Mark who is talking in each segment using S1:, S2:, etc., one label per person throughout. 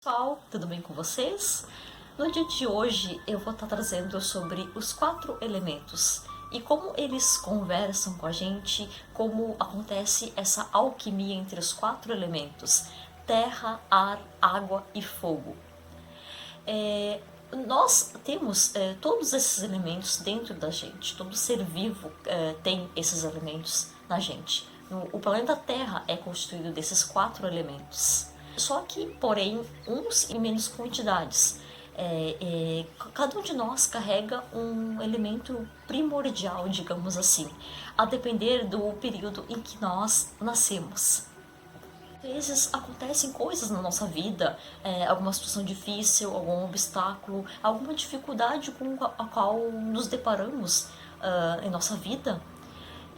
S1: Pessoal, tudo bem com vocês? No dia de hoje eu vou estar trazendo sobre os 4 elementos e como eles conversam com a gente, como acontece essa alquimia entre os 4 elementos: terra, ar, água e fogo. Nós temos todos esses elementos dentro da gente, todo ser vivo tem esses elementos na gente. O planeta Terra é constituído desses 4 elementos. Só que, porém, uns em menos quantidades. Cada um de nós carrega um elemento primordial, digamos assim, a depender do período em que nós nascemos. Às vezes acontecem coisas na nossa vida, alguma situação difícil, algum obstáculo, alguma dificuldade com a qual nos deparamos em nossa vida.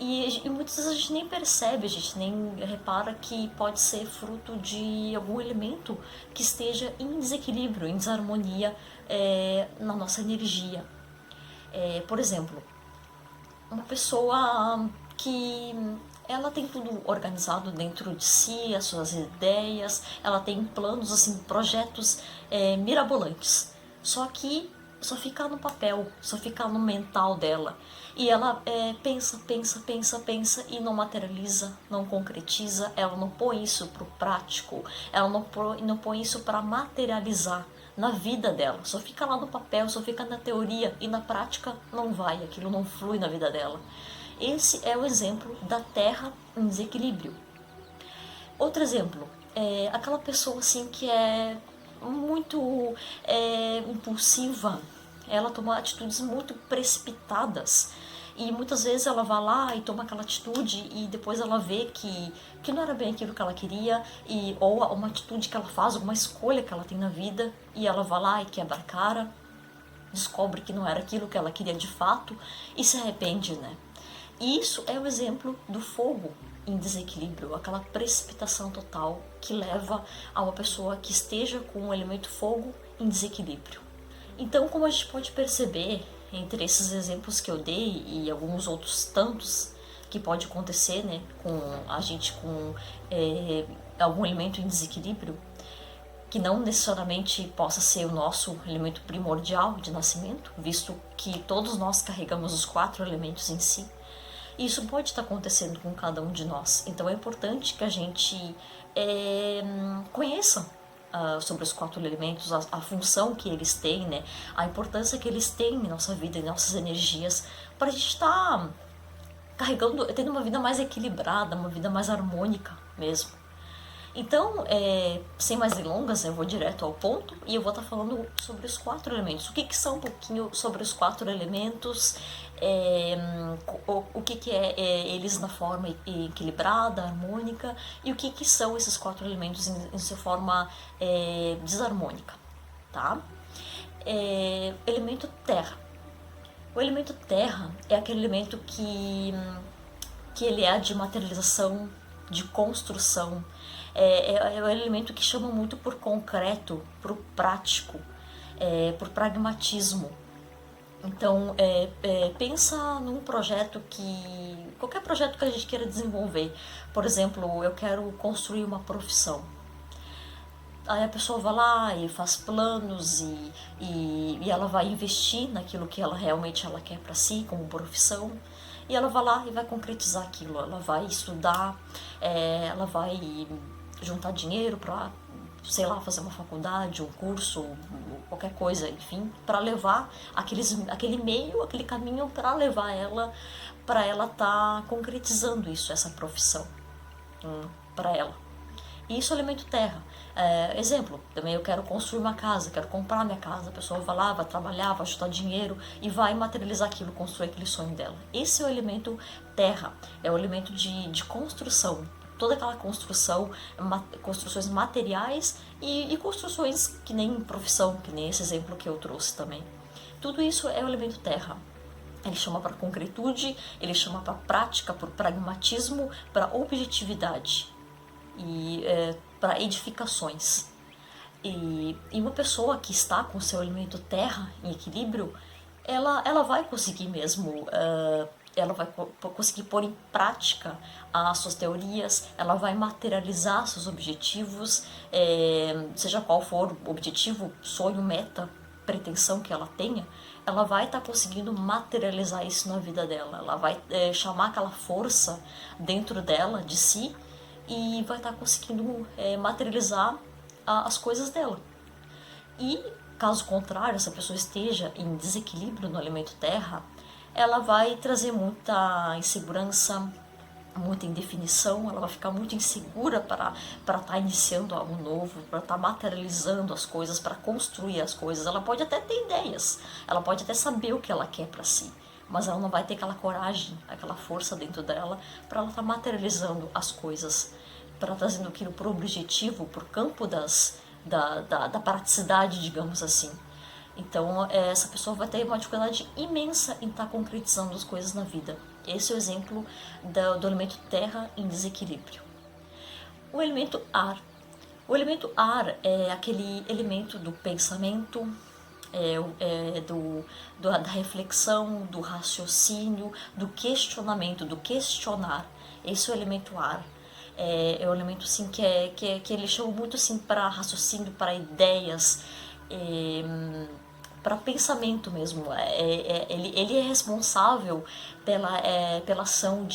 S1: E muitas vezes a gente nem percebe, a gente nem repara que pode ser fruto de algum elemento que esteja em desequilíbrio, em desarmonia na nossa energia. Por exemplo, uma pessoa que ela tem tudo organizado dentro de si, as suas ideias, ela tem planos, assim, projetos mirabolantes. Só que só fica no papel, só fica no mental dela. E ela pensa e não materializa, não concretiza, ela não põe isso pro prático, ela não põe isso para materializar na vida dela. Só fica lá no papel, só fica na teoria e na prática não vai, aquilo não flui na vida dela. Esse é o exemplo da terra em desequilíbrio. Outro exemplo é aquela pessoa assim que é muito impulsiva, ela toma atitudes muito precipitadas e muitas vezes ela vai lá e toma aquela atitude e depois ela vê que não era bem aquilo que ela queria, ou uma atitude que ela faz, uma escolha que ela tem na vida e ela vai lá e quebra a cara, descobre que não era aquilo que ela queria de fato e se arrepende, né? E isso é o exemplo do fogo em desequilíbrio, aquela precipitação total que leva a uma pessoa que esteja com o elemento fogo em desequilíbrio. Então, como a gente pode perceber, entre esses exemplos que eu dei e alguns outros tantos que pode acontecer, né, com a gente com algum elemento em desequilíbrio, que não necessariamente possa ser o nosso elemento primordial de nascimento, visto que todos nós carregamos os 4 elementos em si. Isso pode estar acontecendo com cada um de nós. Então é importante que a gente conheça sobre os 4 elementos, a função que eles têm, né? A importância que eles têm em nossa vida, em nossas energias, para a gente estar carregando, tendo uma vida mais equilibrada, uma vida mais harmônica mesmo. Então, sem mais delongas, eu vou direto ao ponto e eu vou estar falando sobre os 4 elementos. O que são um pouquinho sobre os 4 elementos, o que é eles na forma equilibrada, harmônica, e o que são esses 4 elementos em sua forma desarmônica, tá? Elemento terra. O elemento terra é aquele elemento que ele é de materialização, de construção, é o elemento que chama muito por concreto, por prático, por pragmatismo. Então, pensa num projeto qualquer projeto que a gente queira desenvolver. Por exemplo, eu quero construir uma profissão. Aí a pessoa vai lá e faz planos e ela vai investir naquilo que ela quer para si como profissão. E ela vai lá e vai concretizar aquilo. Ela vai estudar, ela vai juntar dinheiro para, sei lá, fazer uma faculdade, um curso, qualquer coisa, enfim, para levar aquele meio, aquele caminho para levar ela, para ela tá concretizando isso, essa profissão para ela. E isso é o elemento terra. Exemplo, também eu quero construir uma casa, quero comprar minha casa, a pessoa vai lá, vai trabalhar, vai juntar dinheiro e vai materializar aquilo, construir aquele sonho dela. Esse é o elemento terra, é o elemento de construção. Toda aquela construção, construções materiais e construções que nem profissão, que nem esse exemplo que eu trouxe também. Tudo isso é o elemento terra. Ele chama para concretude, ele chama para prática, por pragmatismo, para objetividade e para edificações. E uma pessoa que está com seu elemento terra em equilíbrio, ela vai conseguir mesmo ela vai conseguir pôr em prática as suas teorias, ela vai materializar seus objetivos, seja qual for o objetivo, sonho, meta, pretensão que ela tenha, ela vai estar conseguindo materializar isso na vida dela. Ela vai chamar aquela força dentro dela, de si, e vai estar conseguindo materializar as coisas dela. E, caso contrário, essa pessoa esteja em desequilíbrio no elemento terra, ela vai trazer muita insegurança, muita indefinição, ela vai ficar muito insegura para estar iniciando algo novo, para estar materializando as coisas, para construir as coisas. Ela pode até ter ideias, ela pode até saber o que ela quer para si, mas ela não vai ter aquela coragem, aquela força dentro dela para ela estar materializando as coisas, para trazendo aquilo para o objetivo, para o campo da praticidade, digamos assim. Então, essa pessoa vai ter uma dificuldade imensa em estar concretizando as coisas na vida. Esse é o exemplo do elemento terra em desequilíbrio. O elemento ar. O elemento ar é aquele elemento do pensamento, da reflexão, do raciocínio, do questionamento, do questionar. Esse é o elemento ar. É um elemento assim, que ele chama muito assim, para raciocínio, para ideias, para pensamento mesmo. Ele é responsável pela ação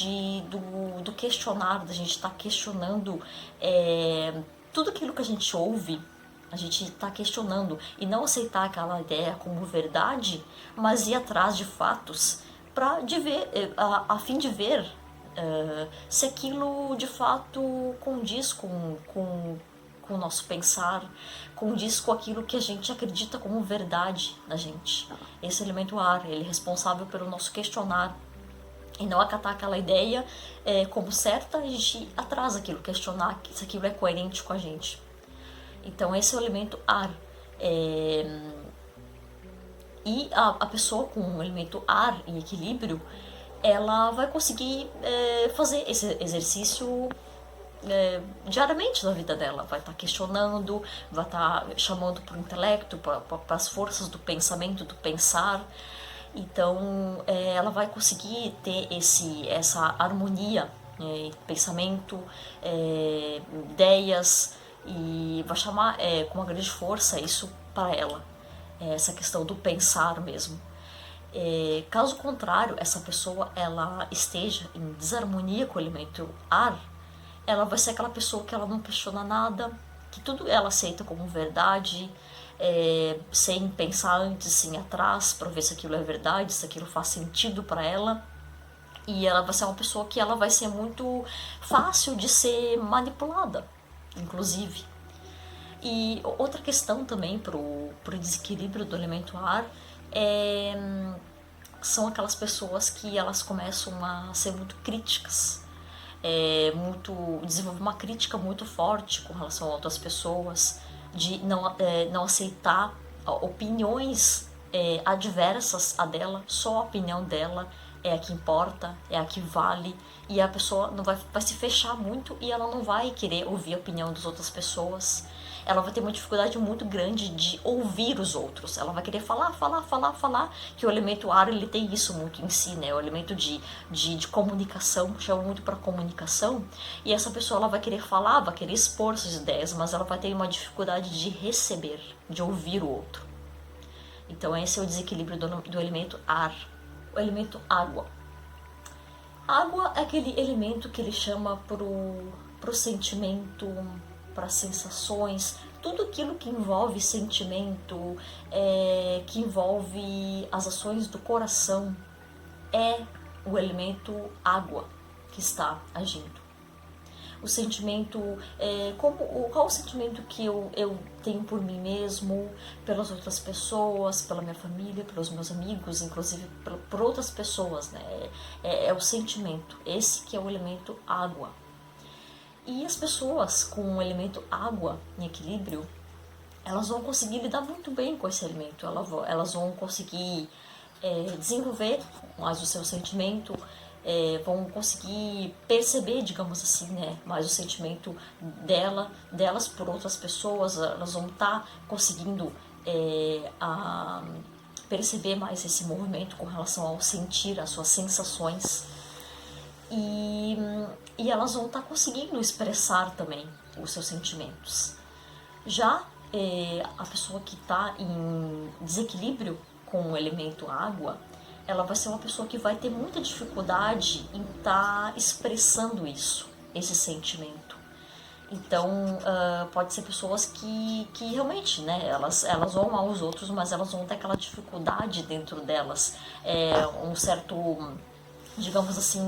S1: do questionar, da gente estar questionando tudo aquilo que a gente ouve. A gente está questionando e não aceitar aquela ideia como verdade, mas ir atrás de fatos a fim de ver se aquilo de fato condiz com o nosso pensar, condiz com aquilo que a gente acredita como verdade na gente. Esse elemento ar, ele é responsável pelo nosso questionar e não acatar aquela ideia como certa, a gente atrasa aquilo, questionar se aquilo é coerente com a gente. Então esse é o elemento ar. E a pessoa com o elemento ar em equilíbrio, ela vai conseguir fazer esse exercício diariamente na vida dela. Vai estar questionando, vai estar chamando para o intelecto, para as forças do pensamento, do pensar. Então ela vai conseguir ter essa harmonia, pensamento, ideias, e vai chamar com uma grande força isso para ela, essa questão do pensar mesmo. Caso contrário, essa pessoa ela esteja em desarmonia com o elemento ar, ela vai ser aquela pessoa que ela não questiona nada, que tudo ela aceita como verdade, sem pensar antes, sem ir atrás para ver se aquilo é verdade, se aquilo faz sentido para ela. E ela vai ser uma pessoa que ela vai ser muito fácil de ser manipulada, inclusive. E outra questão também pro desequilíbrio do elemento ar são aquelas pessoas que elas começam a ser muito críticas, desenvolver uma crítica muito forte com relação a outras pessoas, de não aceitar opiniões adversas a dela, só a opinião dela é a que importa, é a que vale, e a pessoa não vai se fechar muito e ela não vai querer ouvir a opinião das outras pessoas. Ela vai ter uma dificuldade muito grande de ouvir os outros. Ela vai querer falar, que o elemento ar ele tem isso muito em si, né? O elemento de comunicação, chama muito para comunicação, e essa pessoa ela vai querer falar, vai querer expor suas ideias, mas ela vai ter uma dificuldade de receber, de ouvir o outro. Então esse é o desequilíbrio do elemento ar. O elemento água. Água é aquele elemento que ele chama pro sentimento, para as sensações, tudo aquilo que envolve sentimento, que envolve as ações do coração, é o elemento água que está agindo. O sentimento, qual o sentimento que eu tenho por mim mesmo, pelas outras pessoas, pela minha família, pelos meus amigos, inclusive por outras pessoas, né? É o sentimento, esse que é o elemento água. E as pessoas com o elemento água em equilíbrio, elas vão conseguir lidar muito bem com esse elemento, elas vão conseguir desenvolver mais o seu sentimento, vão conseguir perceber, digamos assim, né, mais o sentimento delas por outras pessoas, elas vão estar conseguindo perceber mais esse movimento com relação ao sentir, as suas sensações. E elas vão estar conseguindo expressar também os seus sentimentos. Já a pessoa que está em desequilíbrio com o elemento água, ela vai ser uma pessoa que vai ter muita dificuldade em estar expressando isso, esse sentimento. Então, pode ser pessoas que realmente, né, elas vão amar os outros, mas elas vão ter aquela dificuldade dentro delas, um certo, digamos assim,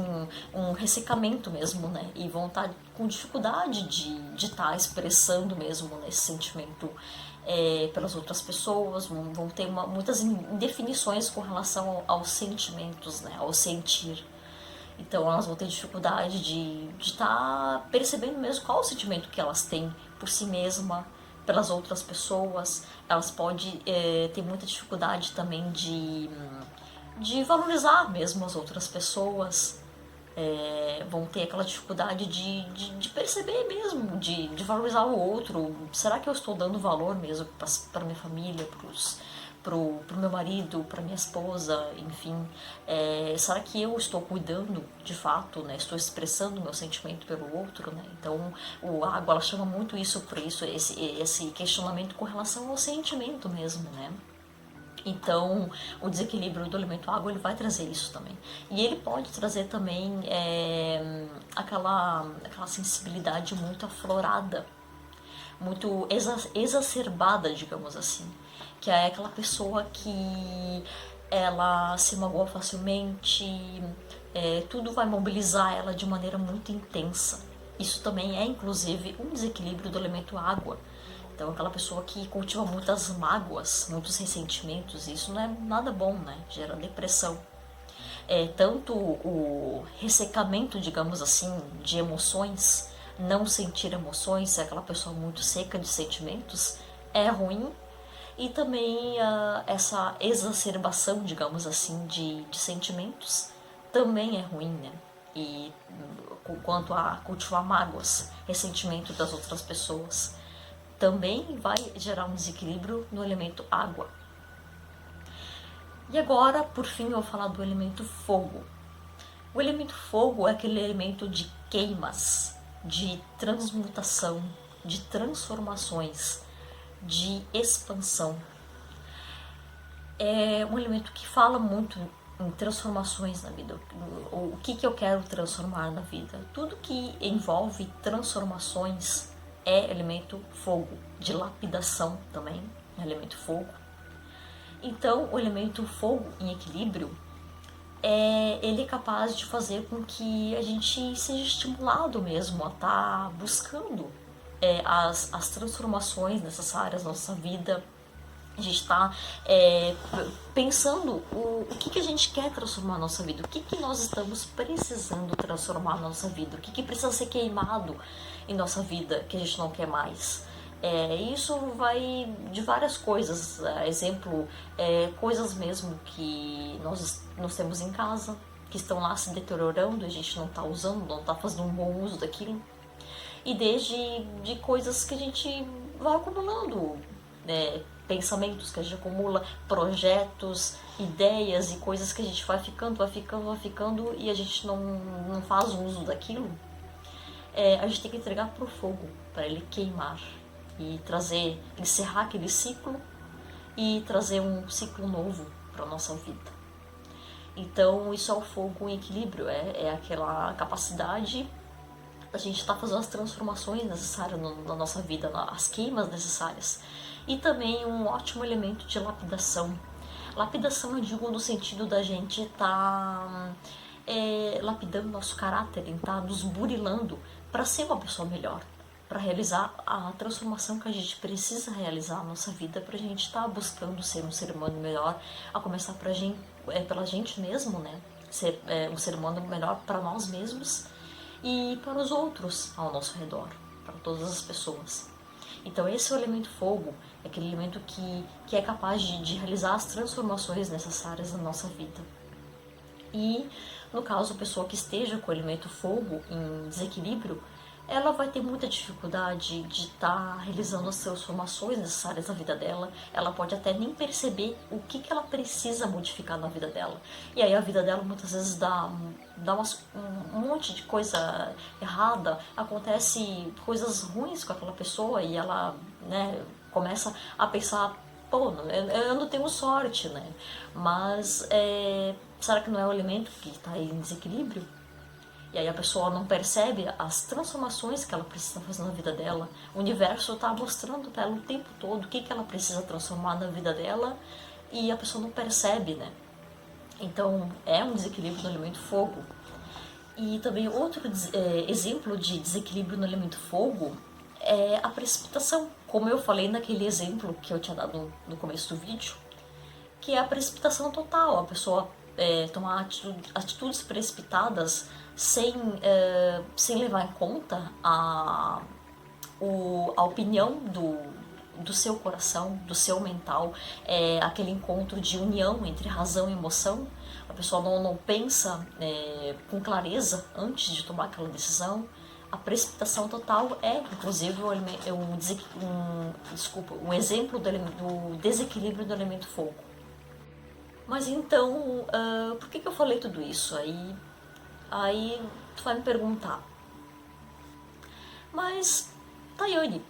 S1: um ressecamento mesmo, né, e vão estar com dificuldade de estar expressando mesmo, né, esse sentimento pelas outras pessoas, vão ter muitas indefinições com relação aos sentimentos, né, ao sentir. Então elas vão ter dificuldade de estar percebendo mesmo qual o sentimento que elas têm por si mesma, pelas outras pessoas. Elas podem ter muita dificuldade também de valorizar mesmo as outras pessoas. Vão ter aquela dificuldade de perceber mesmo, de valorizar o outro. Será que eu estou dando valor mesmo para minha família, pro meu marido, para minha esposa, enfim, será que eu estou cuidando de fato, né? Estou expressando o meu sentimento pelo outro, né? Então, o água, ela chama muito isso por isso, esse questionamento com relação ao sentimento mesmo, né? Então, o desequilíbrio do elemento água, ele vai trazer isso também. E ele pode trazer também aquela sensibilidade muito aflorada, muito exacerbada, digamos assim, que é aquela pessoa que ela se magoa facilmente, tudo vai mobilizar ela de maneira muito intensa. Isso também é, inclusive, um desequilíbrio do elemento água. Então, aquela pessoa que cultiva muitas mágoas, muitos ressentimentos, isso não é nada bom, né? Gera depressão. Tanto o ressecamento, digamos assim, de emoções, não sentir emoções, aquela pessoa muito seca de sentimentos, é ruim. E também essa exacerbação, digamos assim, de sentimentos também é ruim, né? E quanto a cultivar mágoas, ressentimento das outras pessoas, também vai gerar um desequilíbrio no elemento água. E agora, por fim, eu vou falar do elemento fogo. O elemento fogo é aquele elemento de queimas, de transmutação, de transformações, de expansão. É um elemento que fala muito em transformações na vida. O que eu quero transformar na vida? Tudo que envolve transformações é elemento fogo, de lapidação também, é elemento fogo. Então, o elemento fogo em equilíbrio, ele é capaz de fazer com que a gente seja estimulado mesmo a estar buscando as transformações necessárias na nossa vida. A gente está pensando o que a gente quer transformar na nossa vida, o que nós estamos precisando transformar na nossa vida, o que precisa ser queimado em nossa vida que a gente não quer mais. Isso vai de várias coisas, exemplo, coisas mesmo que nós temos em casa, que estão lá se deteriorando, a gente não está usando, não está fazendo um bom uso daquilo, e desde de coisas que a gente vai acumulando, pensamentos que a gente acumula, projetos, ideias e coisas que a gente vai ficando e a gente não faz uso daquilo. A gente tem que entregar pro fogo, para ele queimar e encerrar aquele ciclo e trazer um ciclo novo para a nossa vida. Então, isso é o fogo em equilíbrio, é aquela capacidade da gente estar fazendo as transformações necessárias na nossa vida, as queimas necessárias. E também um ótimo elemento de lapidação. Lapidação, eu digo no sentido da gente estar lapidando nosso caráter, estar nos burilando para ser uma pessoa melhor, para realizar a transformação que a gente precisa realizar na nossa vida, para a gente estar buscando ser um ser humano melhor, a começar pela gente mesmo, né? Ser um ser humano melhor para nós mesmos e para os outros ao nosso redor, para todas as pessoas. Então esse é o elemento fogo, é aquele elemento que é capaz de realizar as transformações necessárias na nossa vida. E, no caso, a pessoa que esteja com o elemento fogo em desequilíbrio, ela vai ter muita dificuldade de estar realizando as transformações necessárias na vida dela. Ela pode até nem perceber o que ela precisa modificar na vida dela. E aí a vida dela muitas vezes dá um monte de coisa errada, acontece coisas ruins com aquela pessoa e ela, né, começa a pensar, pô, eu não tenho sorte, né? Mas será que não é o elemento que está em desequilíbrio? E aí a pessoa não percebe as transformações que ela precisa fazer na vida dela. O universo está mostrando para ela o tempo todo o que ela precisa transformar na vida dela e a pessoa não percebe, né? Então é um desequilíbrio no elemento fogo. E também outro exemplo de desequilíbrio no elemento fogo é a precipitação. Como eu falei naquele exemplo que eu tinha dado no começo do vídeo, que é a precipitação total. A pessoa tomar atitudes precipitadas sem levar em conta a opinião do seu coração, do seu mental, aquele encontro de união entre razão e emoção. A pessoa não pensa com clareza antes de tomar aquela decisão. A precipitação total é, inclusive, um exemplo do desequilíbrio do elemento fogo. Mas então, por que eu falei tudo isso? Aí tu vai me perguntar, mas, Tayane,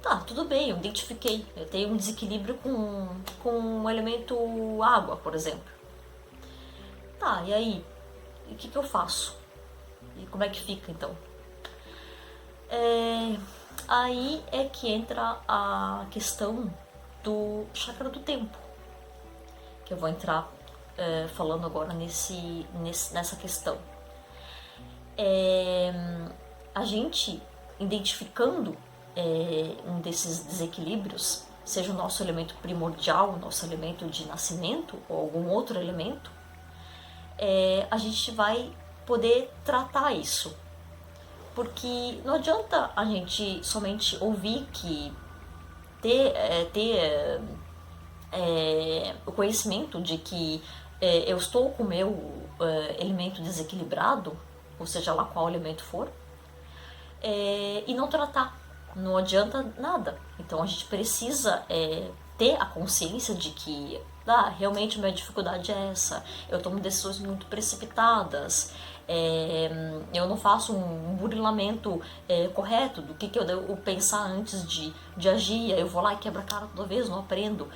S1: tá, tudo bem, eu identifiquei, eu tenho um desequilíbrio com o elemento água, por exemplo. Tá, e aí, o que eu faço? E como é que fica, então? Aí é que entra a questão do chakra do tempo, que eu vou entrar falando agora nessa questão. A gente identificando um desses desequilíbrios, seja o nosso elemento primordial, o nosso elemento de nascimento ou algum outro elemento, a gente vai poder tratar isso. Porque não adianta a gente somente ouvir que ter o conhecimento de que eu estou com o meu elemento desequilibrado, ou seja lá qual elemento for, e não tratar. Não adianta nada. Então a gente precisa ter a consciência de que realmente a minha dificuldade é essa. Eu tomo decisões muito precipitadas. Eu não faço um burilamento correto do que eu devo pensar antes de agir. Eu vou lá e quebro a cara toda vez, não aprendo.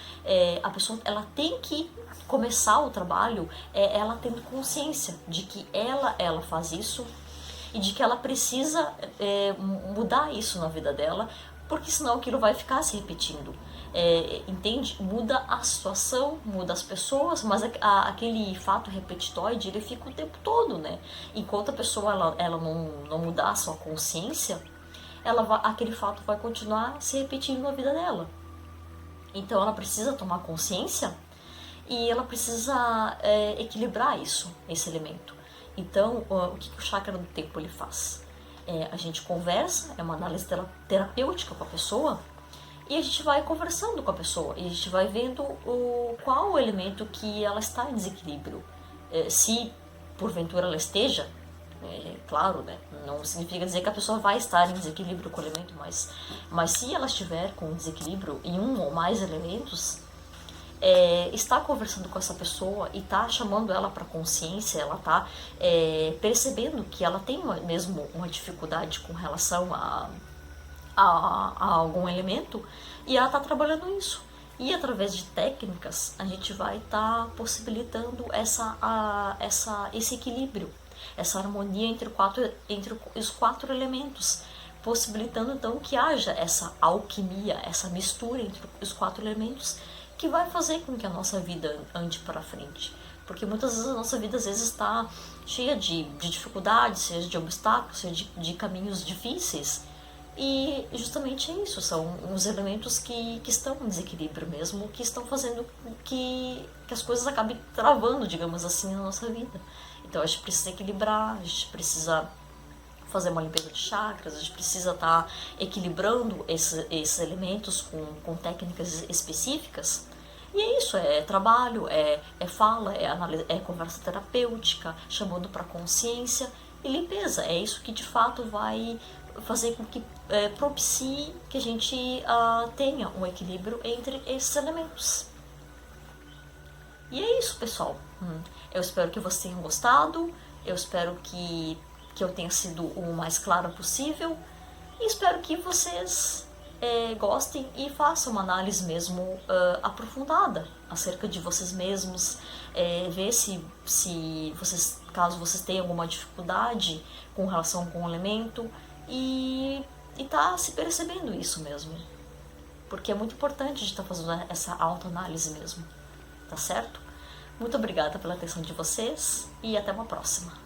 S1: A pessoa ela tem que começar o trabalho ela tendo consciência de que ela faz isso e de que ela precisa mudar isso na vida dela, porque senão aquilo vai ficar se repetindo. Entende? Muda a situação, muda as pessoas, mas aquele fato repetitóide ele fica o tempo todo, né? Enquanto a pessoa ela não mudar a sua consciência, aquele fato vai continuar se repetindo na vida dela. Então ela precisa tomar consciência e ela precisa equilibrar esse elemento. Então, o que o chakra do tempo ele faz? A gente conversa, é uma análise terapêutica com a pessoa, e a gente vai conversando com a pessoa, e a gente vai vendo qual o elemento que ela está em desequilíbrio. Se, porventura, ela esteja, claro, né, não significa dizer que a pessoa vai estar em desequilíbrio com o elemento, mas se ela estiver com desequilíbrio em um ou mais elementos, estar conversando com essa pessoa e tá chamando ela para consciência, ela tá percebendo que ela tem mesmo uma dificuldade com relação a algum elemento e ela tá trabalhando isso. E através de técnicas a gente vai estar possibilitando esse equilíbrio, essa harmonia entre os quatro elementos, possibilitando então que haja essa alquimia, essa mistura entre os quatro elementos, que vai fazer com que a nossa vida ande para frente. Porque muitas vezes a nossa vida às vezes está cheia de dificuldades, seja de obstáculos, seja de caminhos difíceis. E justamente é isso, são os elementos que estão em desequilíbrio mesmo, que estão fazendo que as coisas acabem travando, digamos assim, na nossa vida. Então a gente precisa equilibrar, a gente precisa fazer uma limpeza de chakras, a gente precisa estar equilibrando esses elementos com técnicas específicas. E é isso, é trabalho, é fala, é conversa terapêutica, chamando para consciência e limpeza. É isso que de fato vai fazer com que propicie que a gente tenha um equilíbrio entre esses elementos. E é isso, pessoal. Eu espero que vocês tenham gostado, eu espero que eu tenha sido o mais clara possível, e espero que vocês gostem e façam uma análise mesmo aprofundada acerca de vocês mesmos, ver se vocês, caso vocês tenham alguma dificuldade com relação com o elemento, e tá se percebendo isso mesmo, porque é muito importante a gente estar fazendo essa autoanálise mesmo, tá certo? Muito obrigada pela atenção de vocês e até uma próxima.